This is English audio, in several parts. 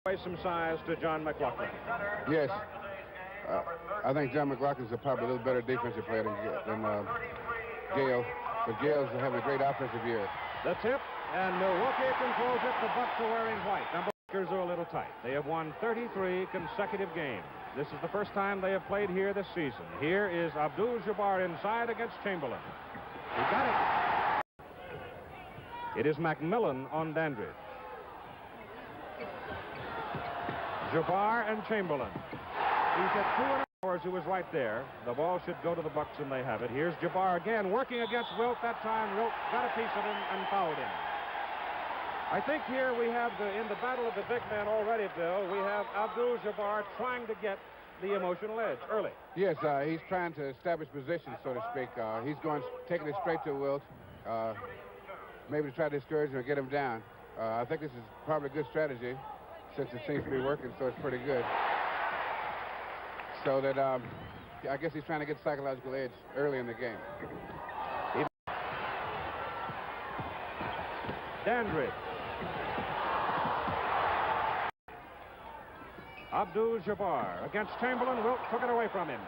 away some size to John McLaughlin. Yes. I think John McLaughlin's probably a little better defensive player than Gale. But Gale's having a great offensive year. The tip, and Milwaukee controls it. The Bucks are wearing white. Number Lakers are a little tight. They have won 33 consecutive games. This is the first time they have played here this season. Here is Abdul-Jabbar inside against Chamberlain. He got it. It is McMillan on Dandridge. Jabbar and Chamberlain. He's at 2 and hours, who was right there. The ball should go to the Bucks, and they have it. Here's Jabbar again, working against Wilt. That time, Wilt got a piece of him and fouled him. I think here we have, in the battle of the big men already, Bill, we have Abdul-Jabbar trying to get the emotional edge early. Yes, he's trying to establish position, so to speak. He's taking it straight to Wilt, maybe to try to discourage him or get him down. I think this is probably a good strategy, since it seems to be working, so it's pretty good. So that, I guess he's trying to get psychological edge early in the game. Dandridge. Abdul-Jabbar against Chamberlain. Wilt took it away from him.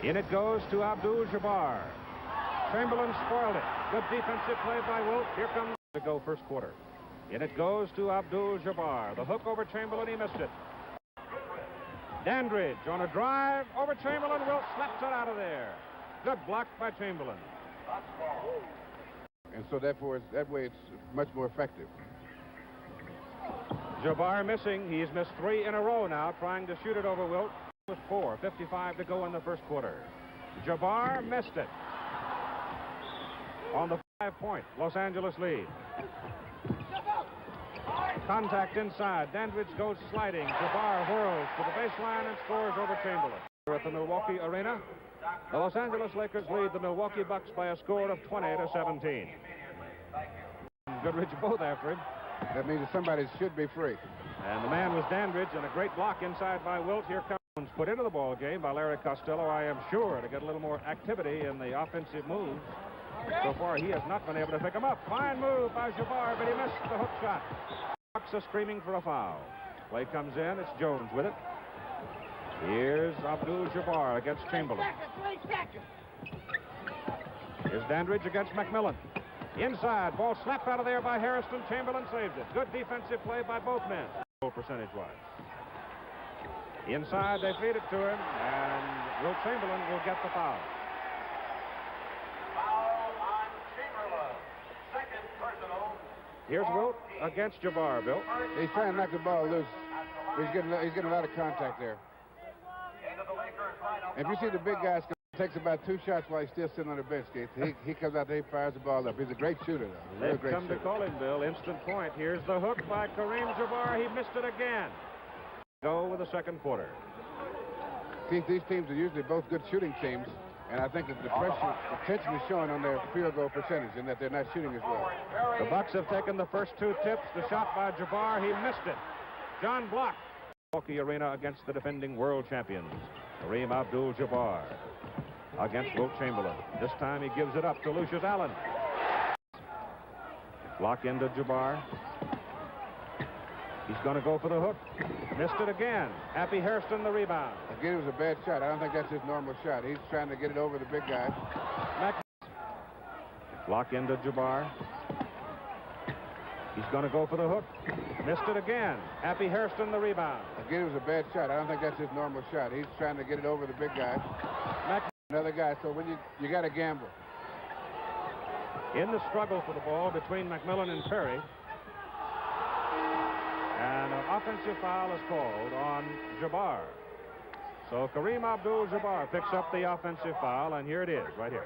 In it goes to Abdul-Jabbar. Chamberlain spoiled it. Good defensive play by Wilt. Here comes to go first quarter. In it goes to Abdul-Jabbar. The hook over Chamberlain, he missed it. Dandridge on a drive over Chamberlain. Wilt slaps it out of there. Good block by Chamberlain. And so therefore, that way it's much more effective. Jabbar missing. He's missed 3 in a row now, trying to shoot it over Wilt. It was 4:55 to go in the first quarter. Jabbar missed it. On the 5-point Los Angeles lead. Contact inside. Dandridge goes sliding. Jabbar whirls to the baseline and scores over Chamberlain. At the Milwaukee Arena, the Los Angeles Lakers lead the Milwaukee Bucks by a score of 20-17. Goodrich both after him. That means that somebody should be free. And the man was Dandridge, and a great block inside by Wilt. Here comes put into the ball game by Larry Costello, I am sure, to get a little more activity in the offensive moves. So far, he has not been able to pick him up. Fine move by Jabbar, but he missed the hook shot. Bucks are screaming for a foul. Play comes in. It's Jones with it. Here's Abdul-Jabbar against Chamberlain. Here's Dandridge against McMillan. Inside, ball slapped out of there by Harrison. Chamberlain saves it. Good defensive play by both men. Percentage-wise. Inside, they feed it to him, and Wilt Chamberlain will get the foul. Foul on Chamberlain. Second personal. Here's Wilt against Jabbar, Bill. He's trying to knock the ball loose. He's getting a lot of contact there. If you see the big guy takes about 2 shots while he's still sitting on the bench, he comes out there, he fires the ball up. He's a great shooter, though. They've come to call him, Bill. Instant point. Here's the hook by Kareem Jabbar. He missed it again. Go with the second quarter. See, these teams are usually both good shooting teams, and I think that the tension is showing on their field goal percentage and that they're not shooting as well. The Bucks have taken the first 2 tips. The shot by Jabbar, he missed it. John Block. Milwaukee Arena against the defending world champions. Kareem Abdul-Jabbar against Wilt Chamberlain. This time he gives it up to Lucius Allen. Block into Jabbar. He's going to go for the hook. Missed it again. Happy Hairston the rebound. Again, it was a bad shot. I don't think that's his normal shot. He's trying to get it over the big guy. Block into Jabbar. He's going to go for the hook. Missed it again. Happy Hairston the rebound. Again, it was a bad shot. I don't think that's his normal shot. He's trying to get it over the big guy. Another guy. So when you got to gamble. In the struggle for the ball between McMillan and Perry, and an offensive foul is called on Jabbar. So Kareem Abdul-Jabbar picks up the offensive foul, and here it is, right here.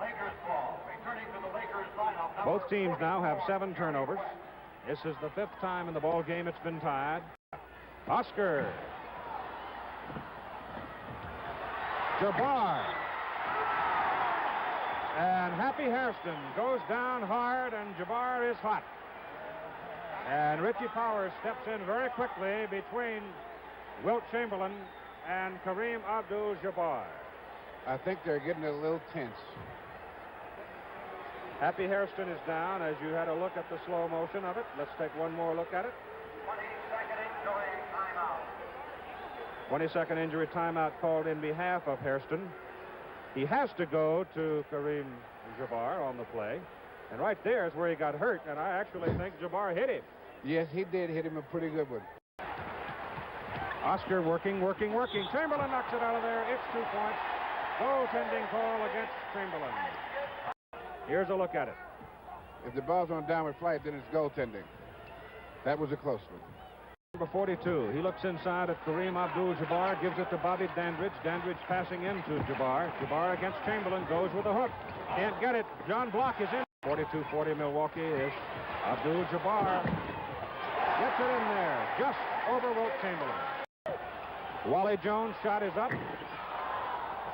Lakers ball. Returning to the Lakers lineup. Both teams now have 7 turnovers. This is the 5th time in the ball game it's been tied. Oscar. Jabbar. And Happy Hairston goes down hard, and Jabbar is hot. And Richie Powers steps in very quickly between Wilt Chamberlain and Kareem Abdul-Jabbar. I think they're getting a little tense. Happy Hairston is down, as you had a look at the slow motion of it. Let's take one more look at it. 22nd injury timeout called in behalf of Hairston. He has to go to Kareem Jabbar on the play. And right there is where he got hurt, and I actually think Jabbar hit him. Yes, he did hit him a pretty good one. Oscar working. Chamberlain knocks it out of there. It's 2 points. Goaltending call against Chamberlain. Here's a look at it. If the ball's on downward flight, then it's goaltending. That was a close one. Number 42. He looks inside at Kareem Abdul-Jabbar, gives it to Bobby Dandridge. Dandridge passing into Jabbar. Jabbar against Chamberlain, goes with a hook. Can't get it. John Block is in. 42-40 Milwaukee is Abdul-Jabbar. Gets it in there, just over Wilt Chamberlain. Wally Jones' shot is up.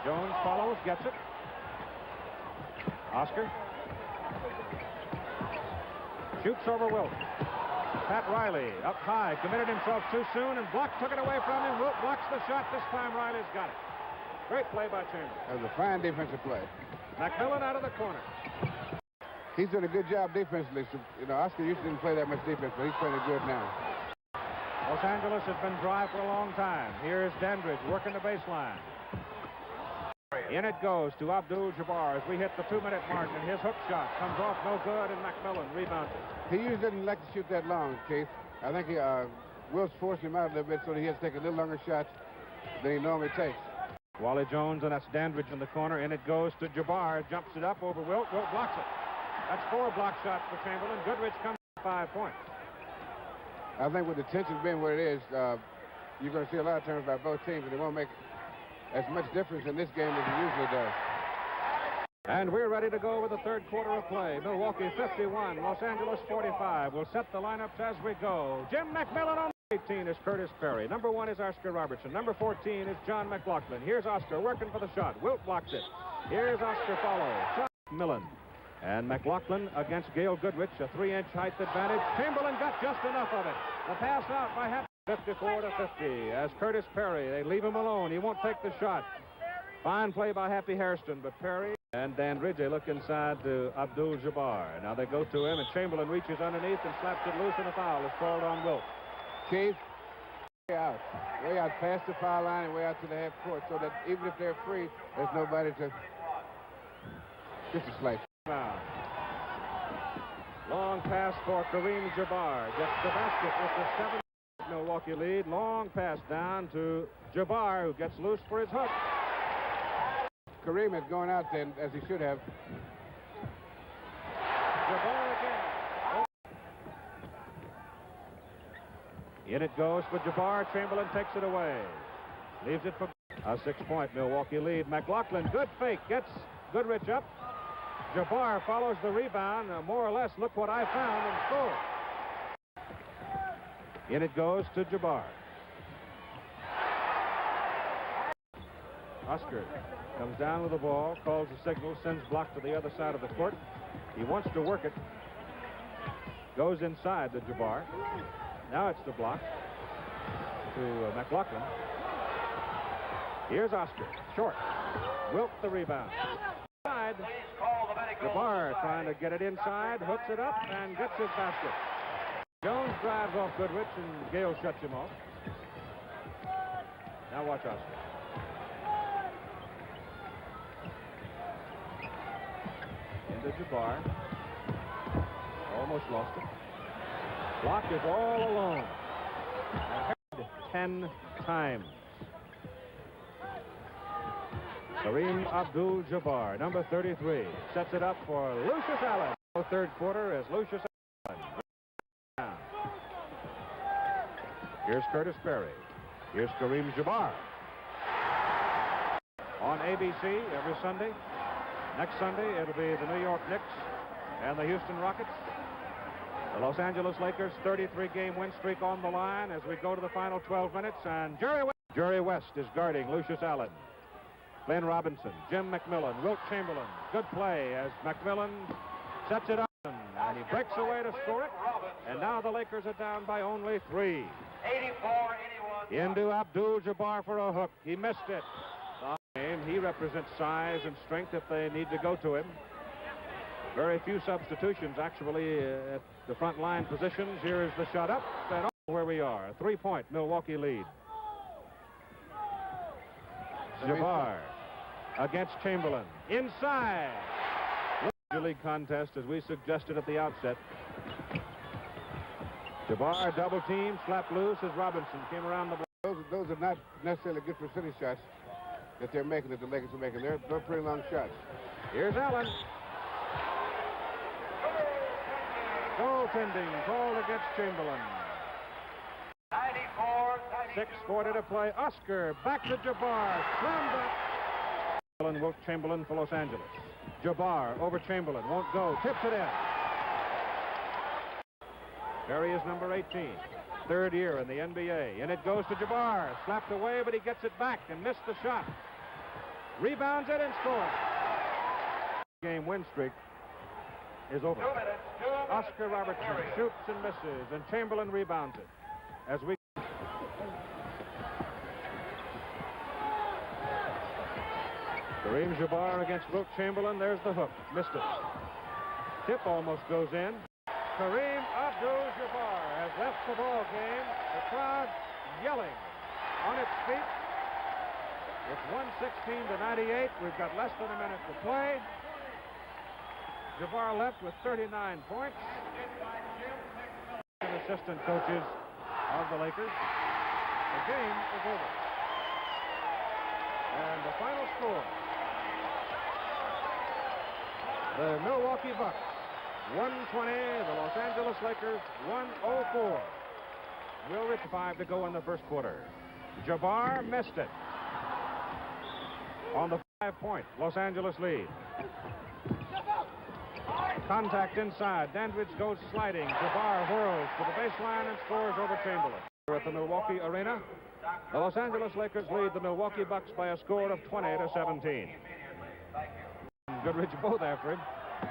Jones follows, gets it. Oscar shoots over Wilt. Pat Riley up high, committed himself too soon, and Block took it away from him. Wilt blocks the shot. This time Riley's got it. Great play by Chamberlain. That was a fine defensive play. McMillan out of the corner. He's done a good job defensively. So, Oscar used to didn't play that much defense, but he's playing it good now. Los Angeles has been dry for a long time. Here's Dandridge working the baseline. In it goes to Abdul-Jabbar as we hit the 2-minute mark, and his hook shot comes off no good, and McMillan rebounds it. He usually doesn't like to shoot that long, Keith. I think Wilt's forcing him out a little bit so that he has to take a little longer shot than he normally takes. Wally Jones, and that's Dandridge in the corner. In it goes to Jabbar. Jumps it up over Wilt. Wilt blocks it. That's 4 block shots for Chamberlain. Goodrich comes to 5 points. I think with the tension being where it is, you're going to see a lot of turnovers by both teams, and it won't make as much difference in this game as it usually does. And we're ready to go with the third quarter of play. Milwaukee 51, Los Angeles 45. We'll set the lineups as we go. Jim McMillan on 18 is Curtis Perry. Number 1 is Oscar Robertson. Number 14 is John McLaughlin. Here's Oscar working for the shot. Wilt blocks it. Here's Oscar follows. John McMillan. And McLaughlin against Gail Goodrich, a 3-inch height advantage. Chamberlain got just enough of it. The pass out by half, 54-50. As Curtis Perry, they leave him alone. He won't take the shot. Fine play by Happy Hairston, but Perry and Dandridge, they look inside to Abdul-Jabbar. Now they go to him, and Chamberlain reaches underneath and slaps it loose, and a foul is called on Wilt. Keith, way out past the foul line and way out to the half court, so that even if they're free, there's nobody to. Just a slight. Long pass for Kareem Jabbar. Gets the basket with the 7 Milwaukee lead. Long pass down to Jabbar, who gets loose for his hook. Kareem has gone out then, as he should have. Jabbar again. In it goes for Jabbar. Chamberlain takes it away. Leaves it for a 6-point Milwaukee lead. McLaughlin, good fake, gets Goodrich up. Jabbar follows the rebound. More or less, look what I found, and scores. In it goes to Jabbar. Oscar comes down with the ball, calls the signal, sends Block to the other side of the court. He wants to work it. Goes inside to Jabbar. Now it's the Block to McLaughlin. Here's Oscar. Short. Wilt the rebound. Side. Jabbar trying to get it inside, hooks it up, and gets his basket. Jones drives off Goodrich, and Gale shuts him off. Now watch Oscar. Into Jabbar. Almost lost it. Block is all alone. 10 times. Kareem Abdul-Jabbar, number 33, sets it up for Lucius Allen. The third quarter is Lucius Allen. Here's Curtis Perry. Here's Kareem Jabbar. On ABC every Sunday. Next Sunday, it'll be the New York Knicks and the Houston Rockets. The Los Angeles Lakers 33-game win streak on the line as we go to the final 12 minutes. And Jerry West is guarding Lucius Allen. Glenn Robinson, Jim McMillan, Wilt Chamberlain. Good play as McMillan sets it up, and he breaks away to score it. And now the Lakers are down by only 3. 84-81. Into Abdul-Jabbar for a hook. He missed it. He represents size and strength if they need to go to him. Very few substitutions actually at the front line positions. Here's the shot up and where we are. 3-point Milwaukee lead. Jabbar against Chamberlain. Inside. League contest, as we suggested at the outset. Jabbar double team, slapped loose as Robinson came around the block. Those are not necessarily good percentage shots that they're making, that the Lakers are making. They're pretty long shots. Here's Allen. Goaltending called against Chamberlain. 6:40 to play. Oscar back to Jabbar. Slammed up. Wilt Chamberlain for Los Angeles. Jabbar over Chamberlain. Won't go. Tips it in. There he is, number 18. Third year in the NBA. And it goes to Jabbar. Slapped away, but he gets it back and missed the shot. Rebounds it and scores. Game win streak is over. Oscar Robertson shoots and misses, and Chamberlain rebounds it. As we Kareem Jabbar against Wilt Chamberlain. There's the hook. Missed it. Tip almost goes in. Kareem Abdul-Jabbar has left the ball game. The crowd yelling on its feet. It's 116 to 98. We've got less than a minute to play. Jabbar left with 39 points. Assistant coaches of the Lakers. The game is over. And the final score. The Milwaukee Bucks 120, the Los Angeles Lakers 104. Will reach 5 to go in the first quarter. Jabbar missed it. On the 5-point Los Angeles lead. Contact inside. Dandridge goes sliding. Jabbar whirls to the baseline and scores over Chamberlain. At the Milwaukee Arena, the Los Angeles Lakers lead the Milwaukee Bucks by a score of 20 to 17. Goodrich both after him.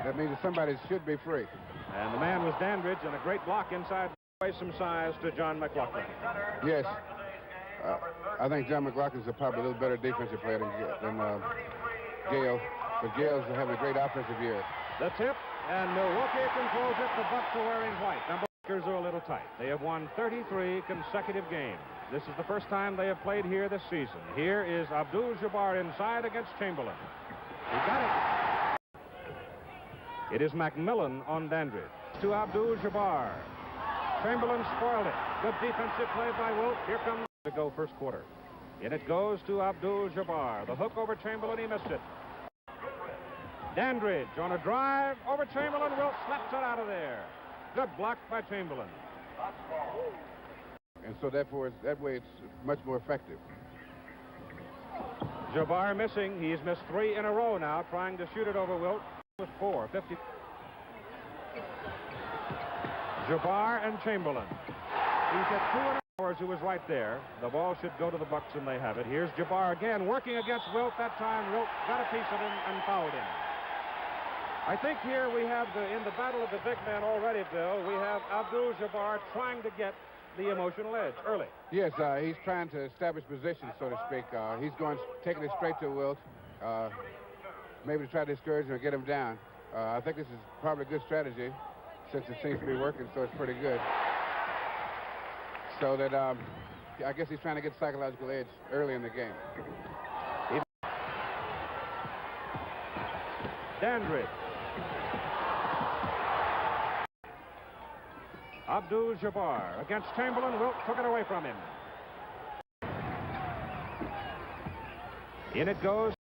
That means that somebody should be free. And the man was Dandridge, and a great block inside. Away some size to John McLaughlin. Yes. I think John McLaughlin's probably a little better defensive player than Gale. But Gale's having a great offensive year. The tip, and Milwaukee controls it. The Bucks are wearing white. Number Lakers are a little tight. They have won 33 consecutive games. This is the first time they have played here this season. Here is Abdul-Jabbar inside against Chamberlain. He got it. It is McMillan on Dandridge. To Abdul-Jabbar. Chamberlain spoiled it. Good defensive play by Wilt. Here comes to go first quarter. In it goes to Abdul-Jabbar. The hook over Chamberlain. He missed it. Dandridge on a drive over Chamberlain. Wilt slaps it out of there. Good block by Chamberlain. And so therefore, that way it's much more effective. Jabbar missing. He's missed 3 in a row now, trying to shoot it over Wilt. With 4-50. Jabbar and Chamberlain. He's hit 2 in a row, who was right there. The ball should go to the Bucks, and they have it. Here's Jabbar again, working against Wilt. That time, Wilt got a piece of him and fouled him. I think here we have in the battle of the big man already, Bill, we have Abdul-Jabbar trying to get the emotional edge early. Yes, he's trying to establish position, so to speak. He's taking it straight to Wilt. Maybe to try to discourage him or get him down. I think this is probably a good strategy since it seems to be working, so it's pretty good. So that I guess he's trying to get psychological edge early in the game. Dandridge. Abdul-Jabbar against Chamberlain. Wilt took it away from him. In it goes.